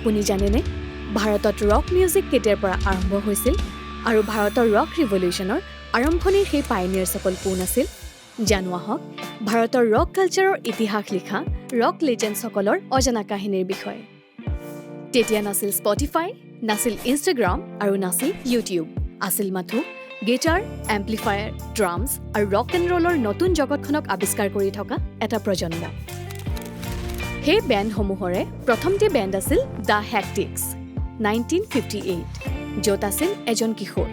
আপুনি জানেনে ভাৰতত ৰক মিউজিক কেতিয়াৰ পৰা আৰম্ভ হৈছিল আৰু ভাৰতৰ ৰক ৰিভলিউচনৰ আৰম্ভণিৰ সেই পাইনিয়াৰসকল কোন আছিল জানো আহক ভাৰতৰ ৰক কালচাৰৰ ইতিহাস লিখা ৰক লেজেণ্ডসকলৰ অজানা কাহিনীৰ বিষয়ে তেতিয়া নাছিল স্পটিফাই নাছিল ইনষ্টাগ্ৰাম আৰু নাছিল ইউটিউব আছিল মাথো গিটাৰ এম্প্লিফায়াৰ ড্ৰামছ আৰু ৰক এণ্ড ৰোলৰ নতুন জগতখনক আৱিষ্কাৰ কৰি থকা এটা প্ৰজন্ম সেই বেণ্ডসমূহৰে প্ৰথমটি বেণ্ড আছিল দ্য হেক্টিক্স 1958 য'ত আছিল এজন কিশোৰ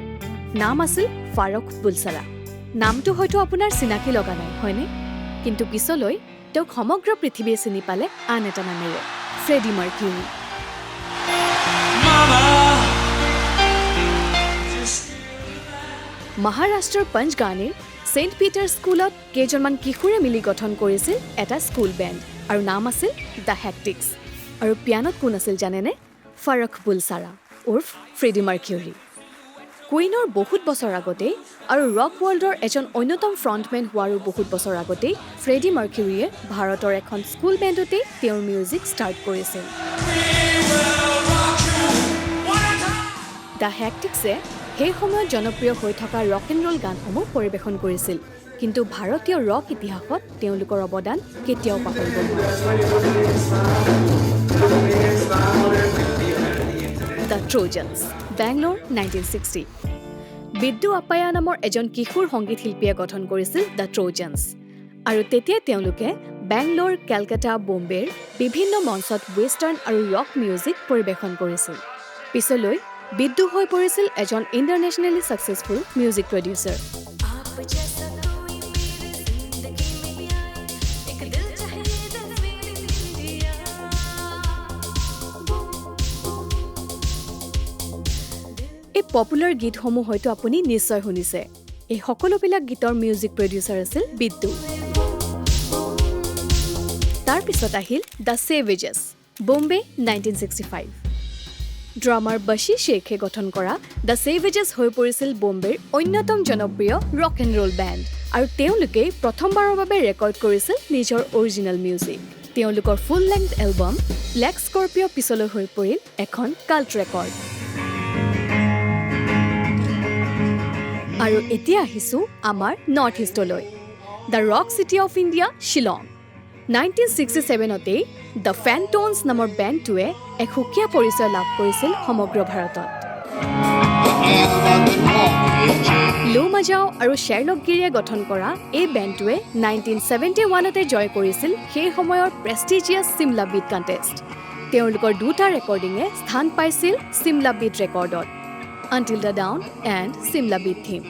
নাম আছিল ফাৰুক বুলছাৰা নামটো হয়তো আপোনাৰ চিনাকি লগা নাই হয়নে কিন্তু পিছলৈ তেওঁক সমগ্ৰ পৃথিৱীয়ে চিনি পালে আন এটা নামেৰে ফ্ৰেডি মাৰ্কিউৰি মহাৰাষ্ট্ৰৰ পঞ্চগাঁৱৰ সেণ্ট পিটাৰ স্কুলত কেইজনমান কিশোৰে মিলি গঠন কৰিছিল এটা স্কুল বেণ্ড আৰু নাম আছিল দ্য হেক্টিক্স আৰু পিয়ানোত কোন আছিল জানেনে ফাৰুক বুলছাৰা উৰ্ফ ফ্ৰেডি মাৰ্কিউৰি কুইনৰ বহুত বছৰ আগতেই আৰু ৰক ৱৰ্ল্ডৰ এজন অন্যতম ফ্ৰণ্টমেন হোৱাৰো বহুত বছৰ আগতেই ফ্ৰেডি মাৰ্কিউৰিয়ে ভাৰতৰ এখন স্কুল বেণ্ডতে তেওঁৰ মিউজিক ষ্টাৰ্ট কৰিছিল দ্য হেক্টিক্সে সেই সময়ত জনপ্ৰিয় হৈ থকা ৰক এণ্ড ৰোল গানসমূহ পৰিৱেশন কৰিছিল কিন্তু ভাৰতীয় ৰক ইতিহাসত তেওঁলোকৰ অৱদান কেতিয়াও পাহৰিব নোৱাৰি দ্য ট্ৰ'জানছ বেংগলোৰ 1960 বিদ্যু আপ্পায়া নামৰ এজন কিশোৰ সংগীত শিল্পীয়ে গঠন কৰিছিল দ্য ট্ৰ'জানছ আৰু তেতিয়া তেওঁলোকে বেংগলোৰ কেলকাতা বম্বেৰ বিভিন্ন মঞ্চত ৱেষ্টাৰ্ণ আৰু ৰক মিউজিক পৰিৱেশন কৰিছিল পিছলৈ বিদ্যু হৈ পৰিছিল এজন ইণ্টাৰনেশ্যনেলি ছাকচেছফুল মিউজিক প্ৰডিউচাৰ এই পপুলাৰ গীতসমূহ হয়তো আপুনি নিশ্চয় শুনিছে এই সকলোবিলাক গীতৰ মিউজিক প্ৰডিউচাৰ আছিল বিদ্যু তাৰপিছত আহিল দ্য চেভেজেছ বম্বে 1965 ড্ৰামাৰ বশী শ্বেখে গঠন কৰা দ্য চেভেজেছ হৈ পৰিছিল বম্বেৰ অন্যতম জনপ্ৰিয় ৰক এণ্ড ৰোল বেণ্ড আৰু তেওঁলোকে প্ৰথমবাৰৰ বাবে ৰেকৰ্ড কৰিছিল নিজৰ অৰিজিনেল মিউজিক তেওঁলোকৰ ফুল লেংথ এলবাম ব্লেক স্কৰ্পিঅ' পিছলৈ হৈ পৰিল এখন কাল্ট ৰেকৰ্ড আৰু এতিয়া আহিছোঁ আমাৰ নৰ্থ ইষ্টলৈ the rock city of India Shillong 1967তেই দ্য ফেণ্টনছ নামৰ বেণ্ডটোৱে এক সুকীয়া পৰিচয় লাভ কৰিছিল সমগ্ৰ ভাৰতত লো মাজাও আৰু শ্বেৰলক গিৰিয়ে গঠন কৰা এই বেণ্ডটোৱে 1971তে জয় কৰিছিল সেই সময়ৰ প্ৰেষ্টিজিয়াছ চিমলা বিট কণ্টেষ্ট তেওঁলোকৰ দুটা ৰেকৰ্ডিঙে স্থান পাইছিল চিমলা বিট ৰেকৰ্ডত Until the Dawn and Simla Beat Theme.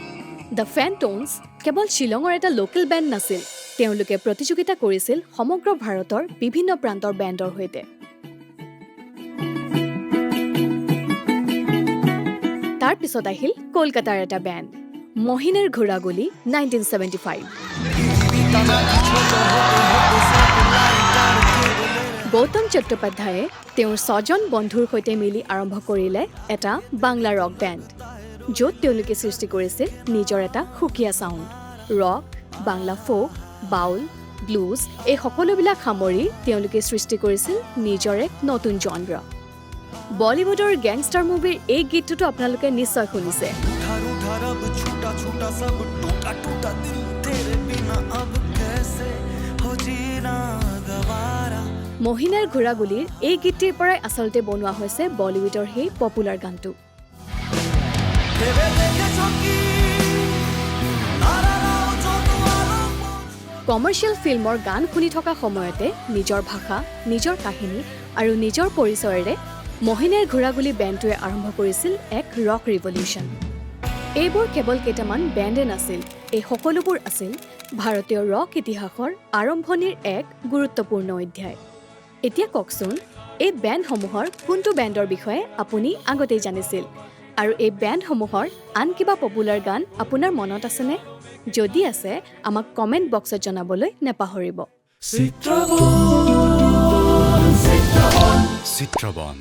The Phantoms কেৱল শ্বিলঙৰ এটা লোকেল বেণ্ড নাছিল তেওঁলোকে প্ৰতিযোগিতা কৰিছিল সমগ্ৰ ভাৰতৰ বিভিন্ন প্ৰান্তৰ বেণ্ডৰ সৈতে তাৰ পিছত আহিল কলকাতাৰ এটা বেণ্ড মহিনেৰ ঘোঁৰাগুলি 1975 গৌতম চট্টোপাধ্যায়ে তেওঁৰ ছজন বন্ধুৰ সৈতে মিলি আৰম্ভ কৰিলে এটা বাংলা ৰক বেণ্ড য'ত তেওঁলোকে সৃষ্টি কৰিছিল নিজৰ এটা সুকীয়া চাউণ্ড ৰক বাংলা ফোক বাউল ব্লুজ এই সকলোবিলাক সামৰি তেওঁলোকে সৃষ্টি কৰিছিল নিজৰ এক নতুন জনৰা বলিউডৰ গেংষ্টাৰ মুভিৰ এই গীতটোতো আপোনালোকে নিশ্চয় শুনিছে মহিনাৰ ঘোঁৰাগুলিৰ এই গীতটিৰ পৰাই আচলতে বনোৱা হৈছে বলিউডৰ সেই পপুলাৰ গানটো কমাৰ্চিয়েল ফিল্মৰ গান শুনি থকা সময়তে নিজৰ ভাষা নিজৰ কাহিনী আৰু নিজৰ পৰিচয়েৰে মহিনাৰ ঘোঁৰাগুলি বেণ্ডটোৱে আৰম্ভ কৰিছিল এক ৰক ৰিভলিউচন এইবোৰ কেৱল কেইটামান বেণ্ডে নাছিল এই সকলোবোৰ আছিল ভাৰতীয় ৰক ইতিহাসৰ আৰম্ভণিৰ এক গুৰুত্বপূৰ্ণ অধ্যায় এতিয়া কওকচোন এই বেণ্ডসমূহৰ কোনটো বেণ্ডৰ বিষয়ে আপুনি আগতেই জানিছিল আৰু এই বেণ্ডসমূহৰ আন কিবা পপুলাৰ গান আপোনাৰ মনত আছেনে যদি আছে আমাক কমেণ্ট বক্সত জনাবলৈ নেপাহৰিব চিত্ৰবন